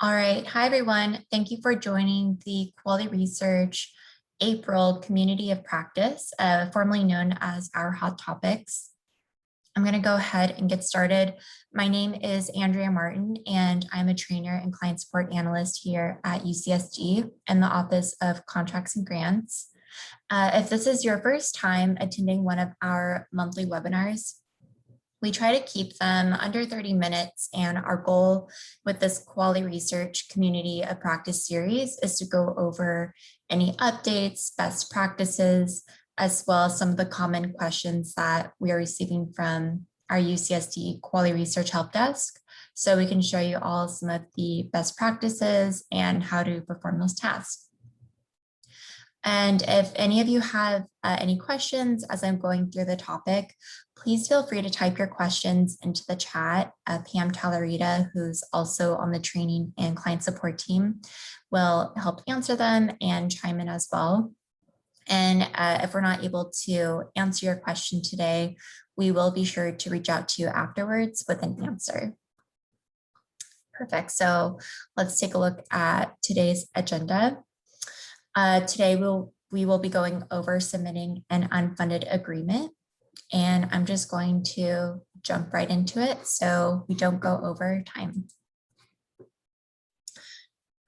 All right. Hi, everyone. Thank you for joining the Quality Research April Community of Practice, formerly known as our Hot Topics. I'm going to go ahead and get started. My name is Andrea Martin, and I'm a trainer and client support analyst here at UCSG in the Office of Contracts and Grants. If this is your first time attending one of our monthly webinars, we try to keep them under 30 minutes, and our goal with this Quality Research Community of Practice series is to go over any updates, best practices, as well as some of the common questions that we are receiving from our UCSD Quality Research Help Desk, so we can show you all some of the best practices and how to perform those tasks. And if any of you have any questions as I'm going through the topic, please feel free to type your questions into the chat. Pam Talarita, who's also on the training and client support team, will help answer them and chime in as well. And if we're not able to answer your question today, we will be sure to reach out to you afterwards with an answer. Perfect. So let's take a look at today's agenda. Today, we will be going over submitting an unfunded agreement, and I'm just going to jump right into it so we don't go over time.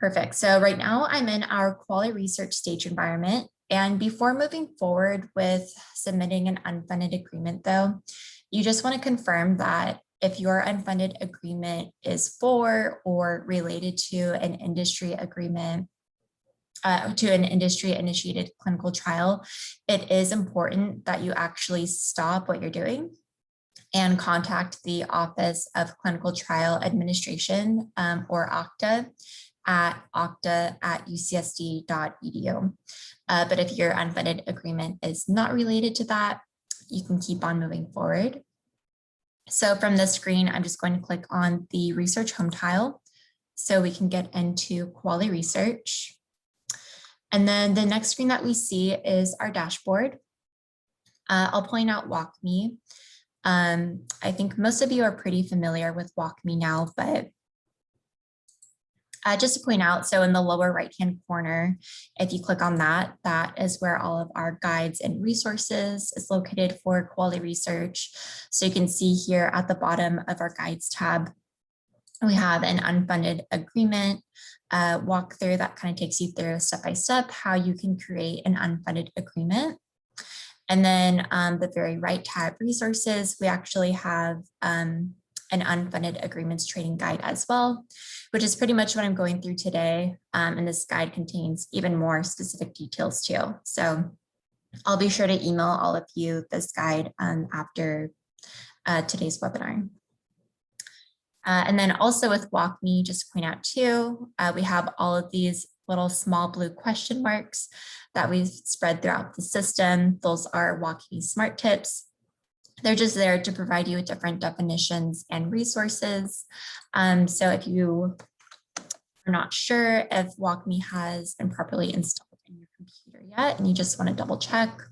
Perfect. So right now I'm in our quality research stage environment, and before moving forward with submitting an unfunded agreement, though, you just want to confirm that if your unfunded agreement is for or related to an industry agreement, to an industry-initiated clinical trial, it is important that you actually stop what you're doing and contact the Office of Clinical Trial Administration, or OCTA, at octa@ucsd.edu. But if your unfunded agreement is not related to that, you can keep on moving forward. So from this screen, I'm just going to click on the research home tile so we can get into quality research. And then the next screen that we see is our dashboard. I'll point out WalkMe. I think most of you are pretty familiar with WalkMe now, but just to point out, so in the lower right-hand corner, if you click on that, that is where all of our guides and resources is located for quality research. So you can see here at the bottom of our guides tab, we have an unfunded agreement walkthrough that kind of takes you through step by step how you can create an unfunded agreement. And then the very right tab, resources, we actually have an unfunded agreements training guide as well, which is pretty much what I'm going through today. And this guide contains even more specific details too. So I'll be sure to email all of you this guide after today's webinar. And then also with WalkMe, just to point out too, we have all of these little small blue question marks that we've spread throughout the system. Those are WalkMe Smart Tips. They're just there to provide you with different definitions and resources. So if you are not sure if WalkMe has been properly installed in your computer yet, and you just want to double check,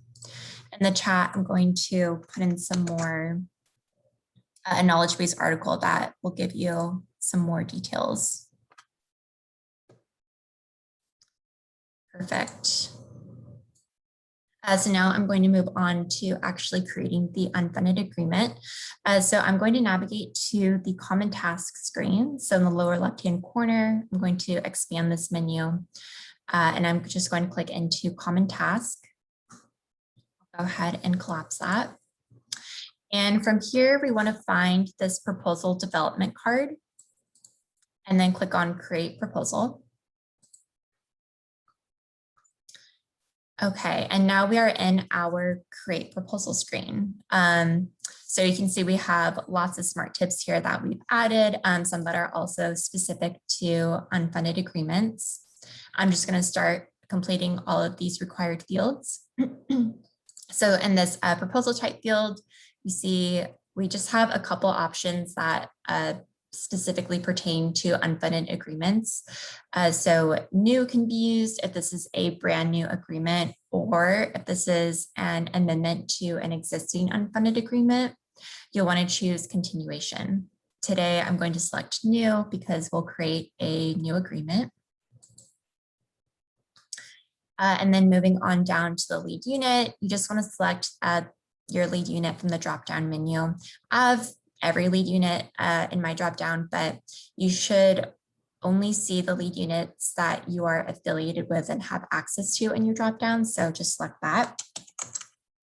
in the chat, I'm going to put in some more a knowledge base article that will give you some more details. Perfect. So now I'm going to move on to actually creating the unfunded agreement. So I'm going to navigate to the common task screen. So in the lower left-hand corner, I'm going to expand this menu, and I'm just going to click into common task. I'll go ahead and collapse that. And from here, we want to find this proposal development card and then click on create proposal. Okay, and now we are in our create proposal screen. So you can see we have lots of smart tips here that we've added, some that are also specific to unfunded agreements. I'm just going to start completing all of these required fields. So in this proposal type field, you see we just have a couple options that specifically pertain to unfunded agreements. So new can be used if this is a brand new agreement, or if this is an amendment to an existing unfunded agreement, you'll want to choose continuation. today I'm going to select new because we'll create a new agreement. And then moving on down to the lead unit, you just want to select your lead unit from the drop-down menu. I have every lead unit in my drop-down, but you should only see the lead units that you are affiliated with and have access to in your drop-down. So just select that.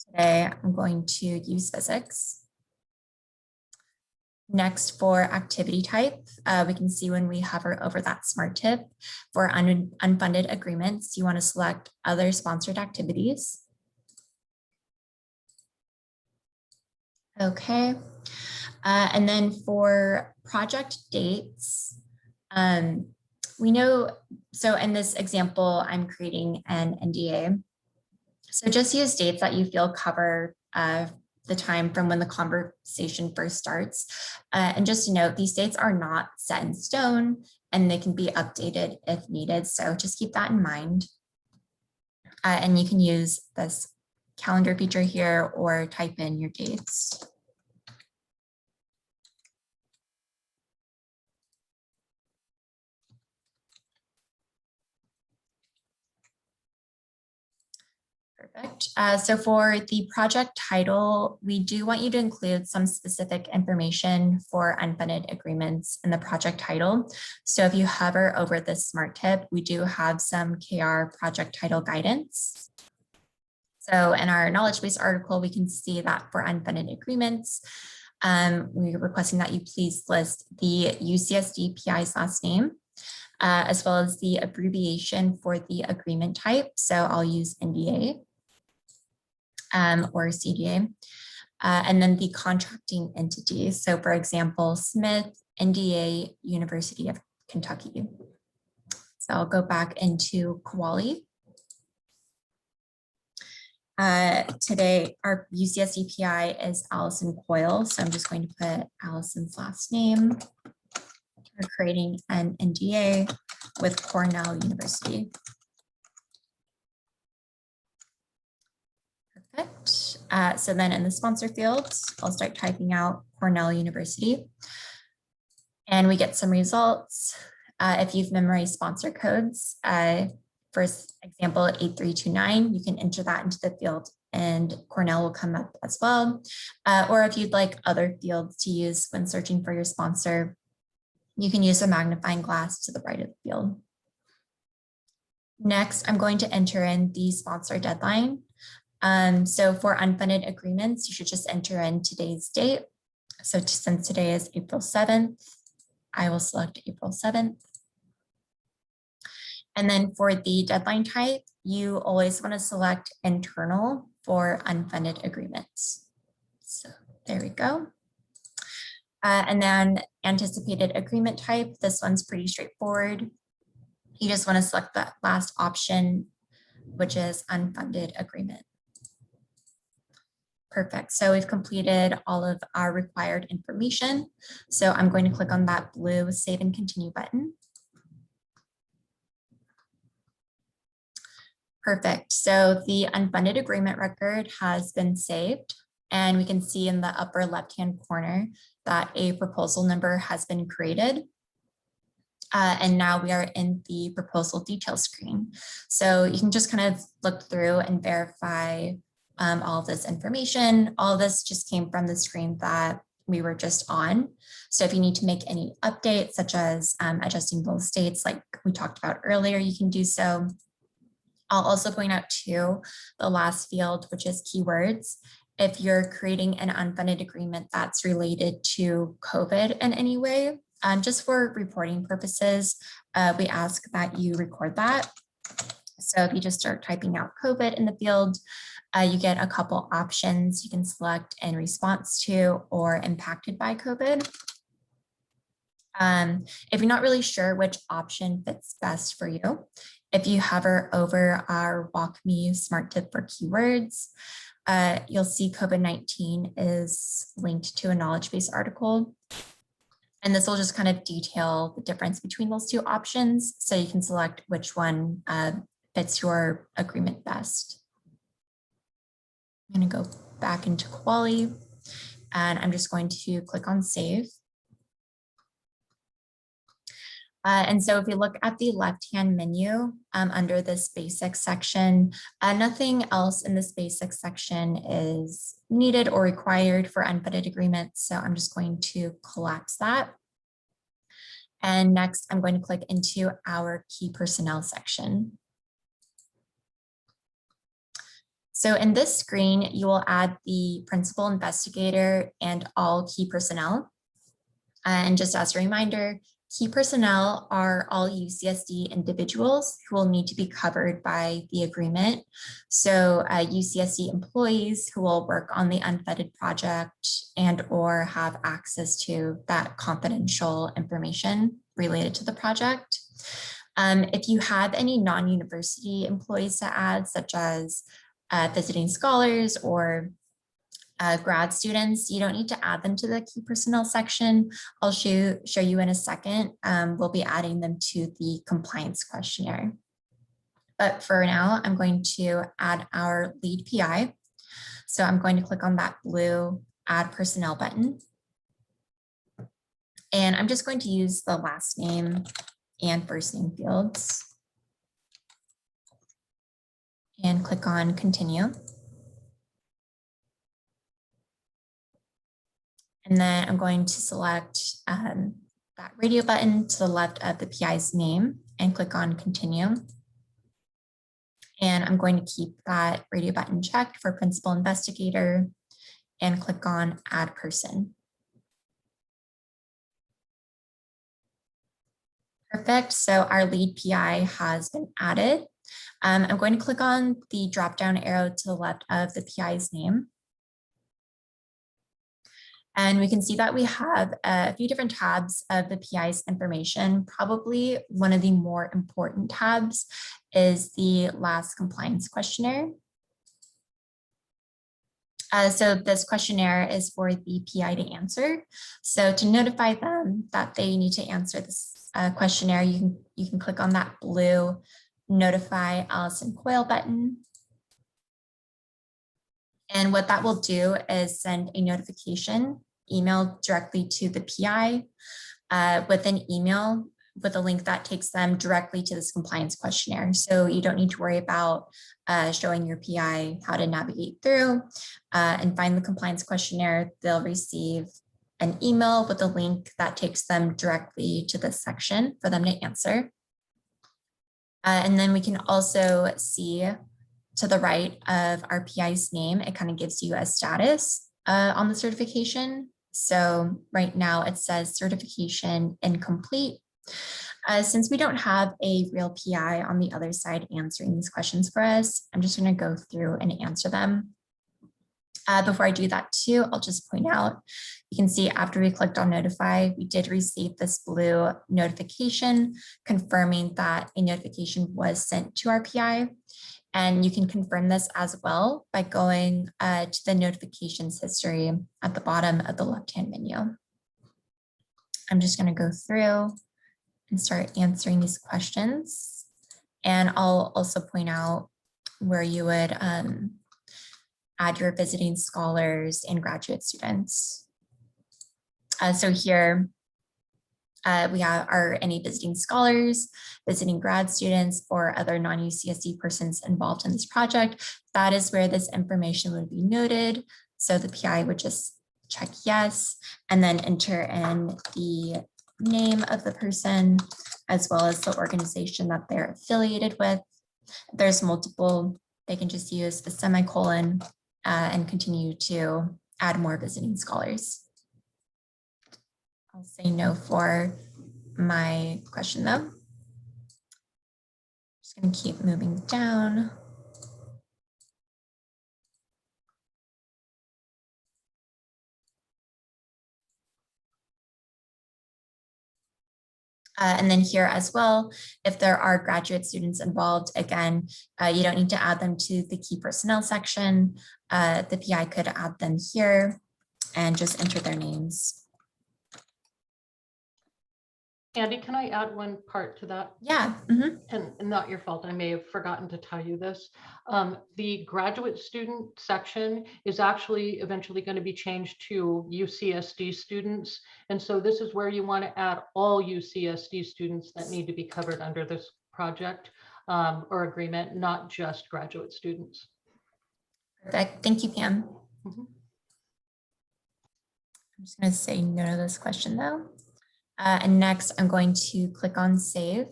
Today, I'm going to use physics. Next, for activity type, we can see when we hover over that smart tip for unfunded agreements, you want to select other sponsored activities. Okay. And then for project dates, we know, so in this example, I'm creating an NDA. So just use dates that you feel cover the time from when the conversation first starts. And just to note, these dates are not set in stone and they can be updated if needed. So just keep that in mind. And you can use this calendar feature here or type in your dates. Perfect. So for the project title, we do want you to include some specific information for unfunded agreements in the project title. So if you hover over this smart tip, we do have some KR project title guidance. So in our knowledge base article, we can see that for unfunded agreements, we're requesting that you please list the UCSD PI's last name, as well as the abbreviation for the agreement type. So I'll use NDA. Or CDA, and then the contracting entity. So for example, Smith, NDA, University of Kentucky. So I'll go back into Kuali. Today, our UCSD PI is Allison Coyle. So I'm just going to put Allison's last name. We're creating an NDA with Cornell University. Perfect. So then in the sponsor field, I'll start typing out Cornell University. And we get some results. If you've memorized sponsor codes, for example, 8329, you can enter that into the field and Cornell will come up as well. Or if you'd like other fields to use when searching for your sponsor, you can use a magnifying glass to the right of the field. Next, I'm going to enter in the sponsor deadline. So for unfunded agreements, you should just enter in today's date. So since today is April 7th, I will select April 7th. And then for the deadline type, you always want to select internal for unfunded agreements. So there we go. And then anticipated agreement type, this one's pretty straightforward. You just want to select that last option, which is unfunded agreement. Perfect. So we've completed all of our required information. So I'm going to click on that blue Save and Continue button. Perfect. So the unfunded agreement record has been saved. And we can see in the upper left-hand corner that a proposal number has been created. And now we are in the proposal detail screen. So you can just kind of look through and verify all of this information. All of this just came from the screen that we were just on. So if you need to make any updates, such as adjusting both states like we talked about earlier, you can do so. I'll also point out too, the last field, which is keywords. If you're creating an unfunded agreement that's related to COVID in any way, just for reporting purposes, we ask that you record that. So if you just start typing out COVID in the field, you get a couple options you can select in response to or impacted by COVID. If you're not really sure which option fits best for you, if you hover over our WalkMe smart tip for keywords, you'll see COVID-19 is linked to a knowledge base article. And this will just kind of detail the difference between those two options so you can select which one fits your agreement best. I'm going to go back into Kuali and I'm just going to click on save. And so if we look at the left-hand menu under this basics section, nothing else in this basics section is needed or required for unfunded agreements. So I'm just going to collapse that. And next, I'm going to click into our key personnel section. So in this screen, you will add the principal investigator and all key personnel. And just as a reminder, key personnel are all UCSD individuals who will need to be covered by the agreement. So UCSD employees who will work on the unfunded project and or have access to that confidential information related to the project. If you have any non-university employees to add, such as visiting scholars or grad students, you don't need to add them to the key personnel section. I'll show you in a second. We'll be adding them to the compliance questionnaire. But for now, I'm going to add our lead PI. So I'm going to click on that blue add personnel button. And I'm just going to use the last name and first name fields. And click on continue. And then I'm going to select that radio button to the left of the PI's name and click on continue. And I'm going to keep that radio button checked for principal investigator and click on add person. Perfect. So our lead PI has been added. I'm going to click on the drop-down arrow to the left of the PI's name. And we can see that we have a few different tabs of the PI's information. Probably one of the more important tabs is the last compliance questionnaire. So this questionnaire is for the PI to answer. So to notify them that they need to answer this questionnaire, you can click on that blue notify Allison Coyle button. And what that will do is send a notification email directly to the PI with an email with a link that takes them directly to this compliance questionnaire. So you don't need to worry about showing your PI how to navigate through and find the compliance questionnaire. They'll receive an email with a link that takes them directly to this section for them to answer. And then we can also see to the right of our PI's name, it kind of gives you a status on the certification. So right now it says certification incomplete. Since we don't have a real PI on the other side answering these questions for us, I'm just going to go through and answer them. Before I do that too, I'll just point out, you can see after we clicked on notify, we did receive this blue notification confirming that a notification was sent to our PI. And you can confirm this as well by going to the notifications history at the bottom of the left-hand menu. I'm just going to go through and start answering these questions. And I'll also point out where you would add your visiting scholars and graduate students. So here we have any visiting scholars, visiting grad students, or other non-UCSD persons involved in this project. That is where this information would be noted. So the PI would just check yes, and then enter in the name of the person, as well as the organization that they're affiliated with. If there's multiple, they can just use a semicolon and continue to add more visiting scholars. I'll say no for my question though. Just going to keep moving down. And then here as well, if there are graduate students involved, again, you don't need to add them to the key personnel section. The PI could add them here and just enter their names. Andy, can I add one part to that? Yeah. And not your fault, I may have forgotten to tell you this. The graduate student section is actually eventually going to be changed to UCSD students. And so this is where you want to add all UCSD students that need to be covered under this project or agreement, not just graduate students. Perfect. Thank you, Pam. Mhm. I'm just going to say no to this question though. And next, I'm going to click on save.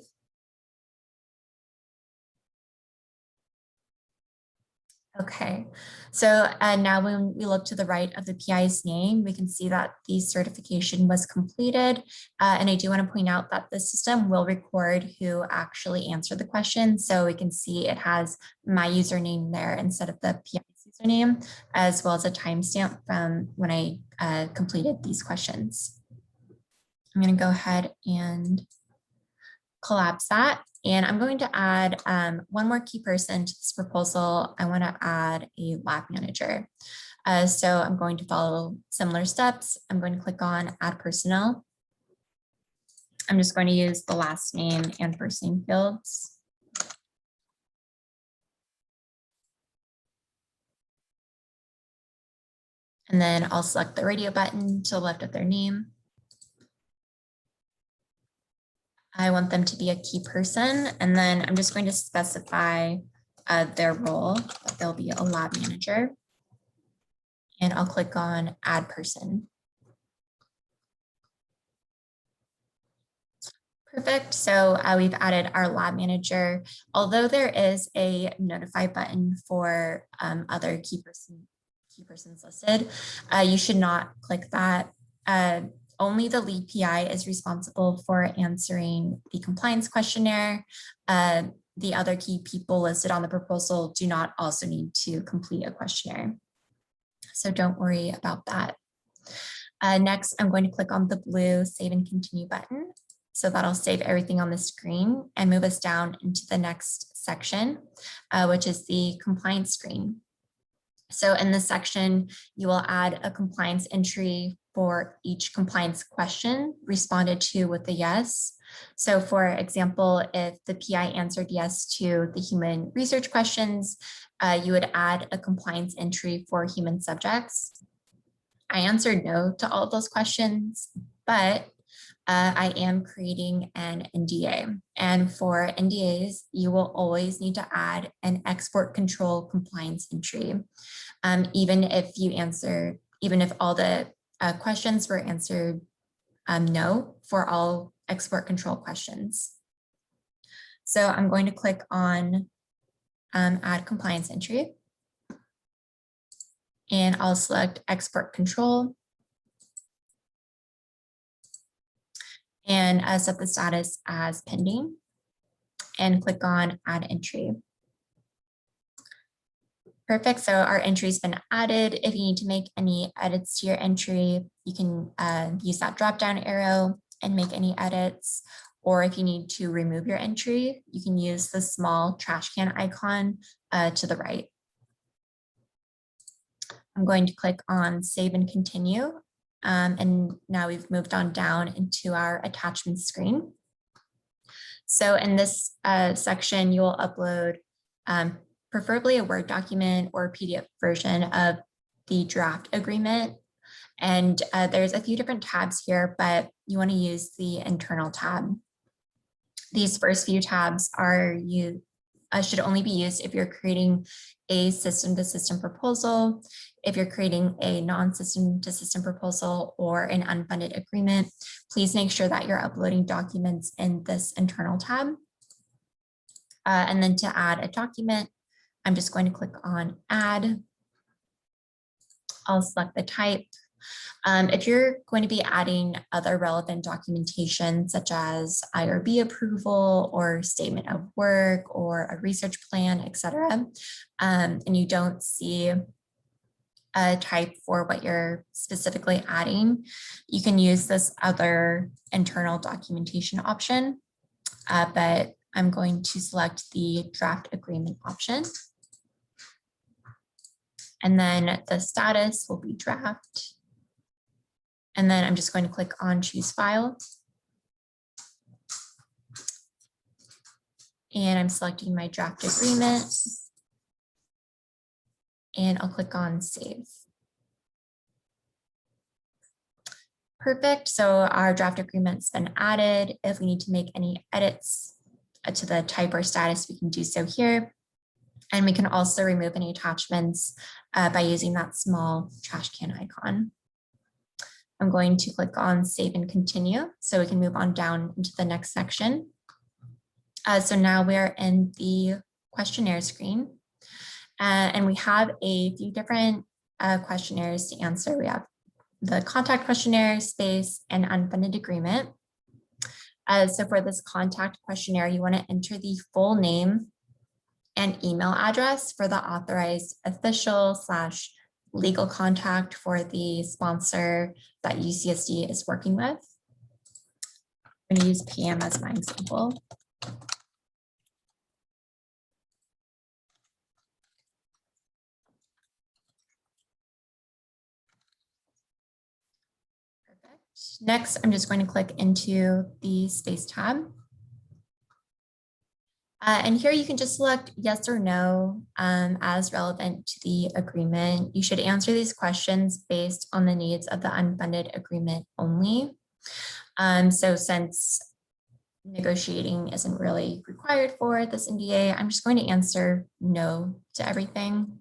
Okay, so now when we look to the right of the PI's name, we can see that the certification was completed. And I do want to point out that the system will record who actually answered the question. So we can see it has my username there instead of the PI's username, as well as a timestamp from when I completed these questions. I'm going to go ahead and collapse that. And I'm going to add one more key person to this proposal. I want to add a lab manager. So I'm going to follow similar steps. I'm going to click on add personnel. I'm just going to use the last name and first name fields. And then I'll select the radio button to the left of their name. I want them to be a key person, and then I'm just going to specify their role, that they'll be a lab manager. And I'll click on add person. Perfect. So we've added our lab manager. Although there is a notify button for other key persons listed, you should not click that. Only the lead PI is responsible for answering the compliance questionnaire. The other key people listed on the proposal do not also need to complete a questionnaire. So don't worry about that. Next, I'm going to click on the blue save and continue button. So that'll save everything on the screen and move us down into the next section, which is the compliance screen. So in this section, you will add a compliance entry for each compliance question responded to with a yes. So for example, if the PI answered yes to the human research questions, you would add a compliance entry for human subjects. I answered no to all of those questions, but I am creating an NDA. And for NDAs, you will always need to add an export control compliance entry. Even if all the questions were answered no for all export control questions. So I'm going to click on add compliance entry. And I'll select export control. And set the status as pending and click on add entry. Perfect, so our entry's been added. If you need to make any edits to your entry, you can use that drop-down arrow and make any edits. Or if you need to remove your entry, you can use the small trash can icon to the right. I'm going to click on save and continue. And now we've moved on down into our attachment screen. So in this section, you will upload preferably a Word document or PDF version of the draft agreement. And there's a few different tabs here, but you want to use the internal tab. These first few tabs should only be used if you're creating a system-to-system proposal, if you're creating a non-system-to-system proposal or an unfunded agreement. Please make sure that you're uploading documents in this internal tab. And then to add a document, I'm just going to click on add. I'll select the type. If you're going to be adding other relevant documentation such as IRB approval or statement of work or a research plan, etc., and you don't see a type for what you're specifically adding, you can use this other internal documentation option, but I'm going to select the draft agreement option. And then the status will be draft. And then I'm just going to click on choose file. And I'm selecting my draft agreement. And I'll click on save. Perfect. So our draft agreement's been added. If we need to make any edits to the type or status, we can do so here. And we can also remove any attachments by using that small trash can icon. I'm going to click on save and continue so we can move on down into the next section. So now we're in the questionnaire screen and we have a few different questionnaires to answer. We have the contact questionnaire, space, and unfunded agreement. So for this contact questionnaire, you want to enter the full name and email address for the authorized official / legal contact for the sponsor that UCSD is working with. I'm going to use PM as my example. Perfect. Next, I'm just going to click into the space tab. And here you can just select yes or no as relevant to the agreement. You should answer these questions based on the needs of the unfunded agreement only. So since negotiating isn't really required for this NDA, I'm just going to answer no to everything.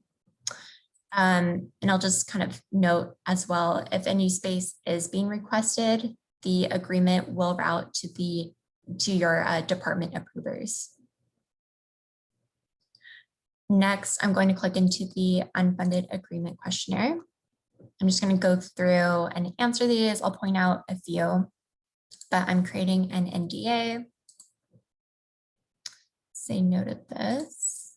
And I'll just kind of note as well, if a new space is being requested, the agreement will route to your department approvers. Next, I'm going to click into the unfunded agreement questionnaire. I'm just going to go through and answer these. I'll point out a few, but I'm creating an NDA. Say no to this.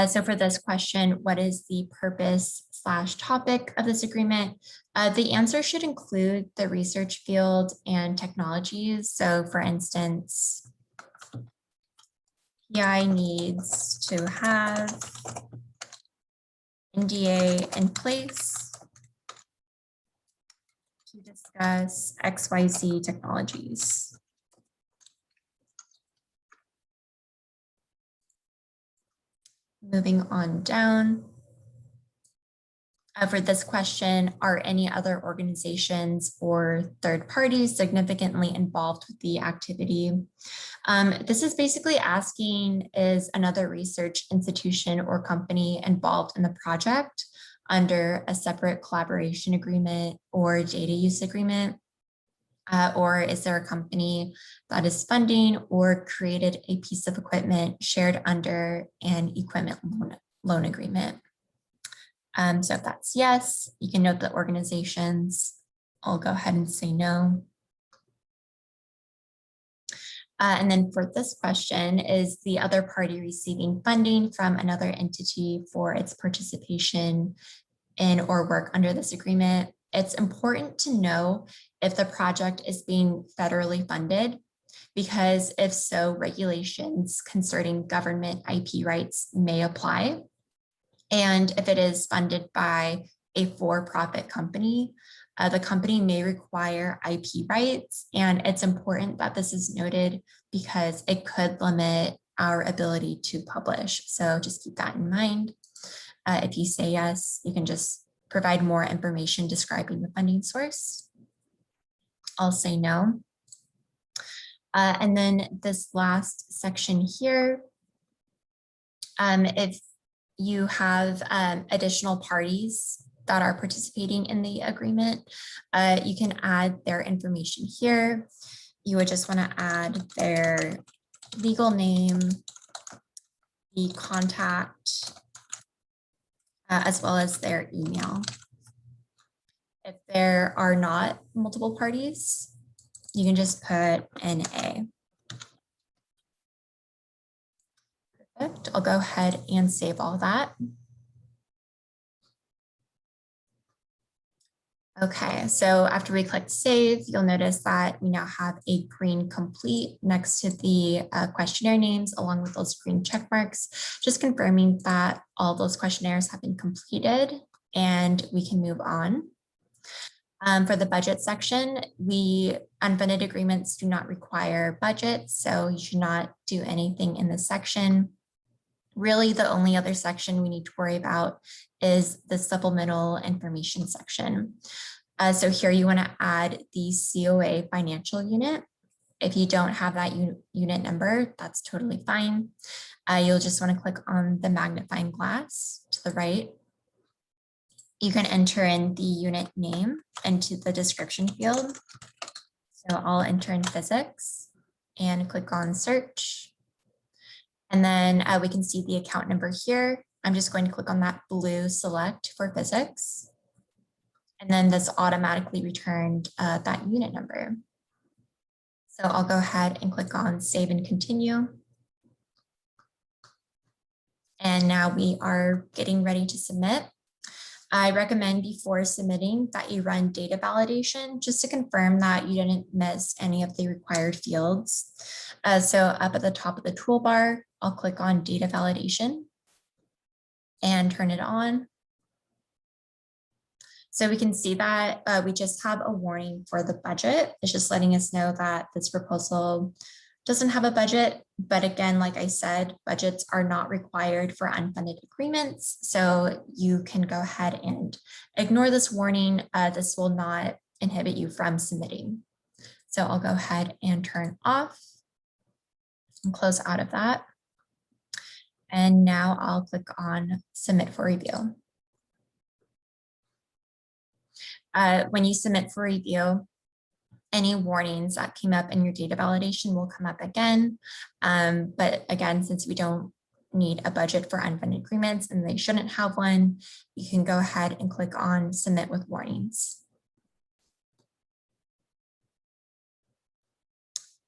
So for this question, what is the purpose / topic of this agreement? The answer should include the research field and technologies. So for instance, PI needs to have NDA in place to discuss XYZ technologies. Moving on down. For this question, are any other organizations or third parties significantly involved with the activity? This is basically asking, is another research institution or company involved in the project under a separate collaboration agreement or data use agreement? Or is there a company that is funding or created a piece of equipment shared under an equipment loan agreement? So if that's yes, you can note the organizations. I'll go ahead and say no. And then for this question, is the other party receiving funding from another entity for its participation in or work under this agreement? It's important to know if the project is being federally funded, because if so, regulations concerning government IP rights may apply. And if it is funded by a for-profit company, the company may require IP rights. And it's important that this is noted because it could limit our ability to publish. So just keep that in mind. If you say yes, you can just provide more information describing the funding source. I'll say no. And then this last section here, if you have additional parties that are participating in the agreement, you can add their information here. You would just want to add their legal name, the contact, as well as their email. If there are not multiple parties, you can just put NA. Perfect. I'll go ahead and save all that. Okay, so after we click save, you'll notice that we now have a green complete next to the questionnaire names along with those green check marks, just confirming that all those questionnaires have been completed and we can move on. For the budget section, unfunded agreements do not require budgets, so you should not do anything in this section. Really, the only other section we need to worry about is the supplemental information section. So here you want to add the COA financial unit. If you don't have that unit number, that's totally fine. You'll just want to click on the magnifying glass to the right. You can enter in the unit name into the description field. So I'll enter in physics and click on search. And then we can see the account number here. I'm just going to click on that blue select for physics. And then this automatically returned that unit number. So I'll go ahead and click on save and continue. And now we are getting ready to submit. I recommend before submitting that you run data validation just to confirm that you didn't miss any of the required fields. So up at the top of the toolbar, I'll click on data validation and turn it on. So we can see that we just have a warning for the budget. It's just letting us know that this proposal doesn't have a budget. But again, like I said, budgets are not required for unfunded agreements. So you can go ahead and ignore this warning. This will not inhibit you from submitting. So I'll go ahead and turn off and close out of that. And now I'll click on submit for review. When you submit for review, any warnings that came up in your data validation will come up again. But again, since we don't need a budget for unfunded agreements and they shouldn't have one, you can go ahead and click on submit with warnings.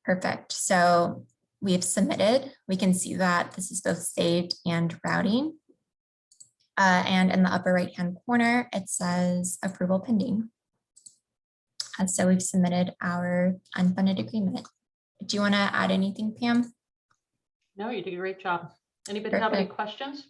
Perfect. So we've submitted. We can see that this is both saved and routing. And in the upper right-hand corner, it says approval pending. So we've submitted our unfunded agreement. Do you want to add anything, Pam? No, you did a great job. Anybody have any questions?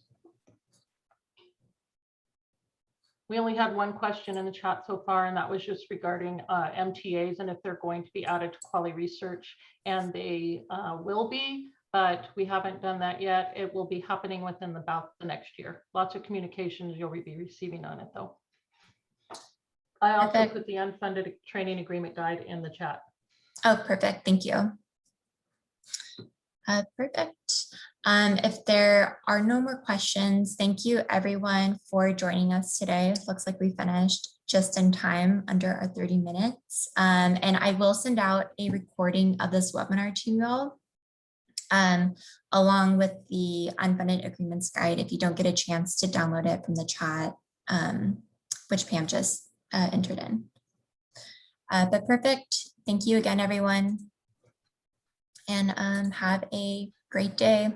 We only had one question in the chat so far, and that was just regarding MTAs and if they're going to be added to Kuali research, and they will be, but we haven't done that yet. It will be happening within about the next year. Lots of communications you'll be receiving on it though. I also put the unfunded training agreement guide in the chat. Oh, perfect. Thank you. Perfect. If there are no more questions, thank you everyone for joining us today. It looks like we finished just in time under our 30 minutes. And I will send out a recording of this webinar to you all, along with the unfunded agreements guide if you don't get a chance to download it from the chat, which Pam just entered in. But perfect. Thank you again, everyone. And have a great day.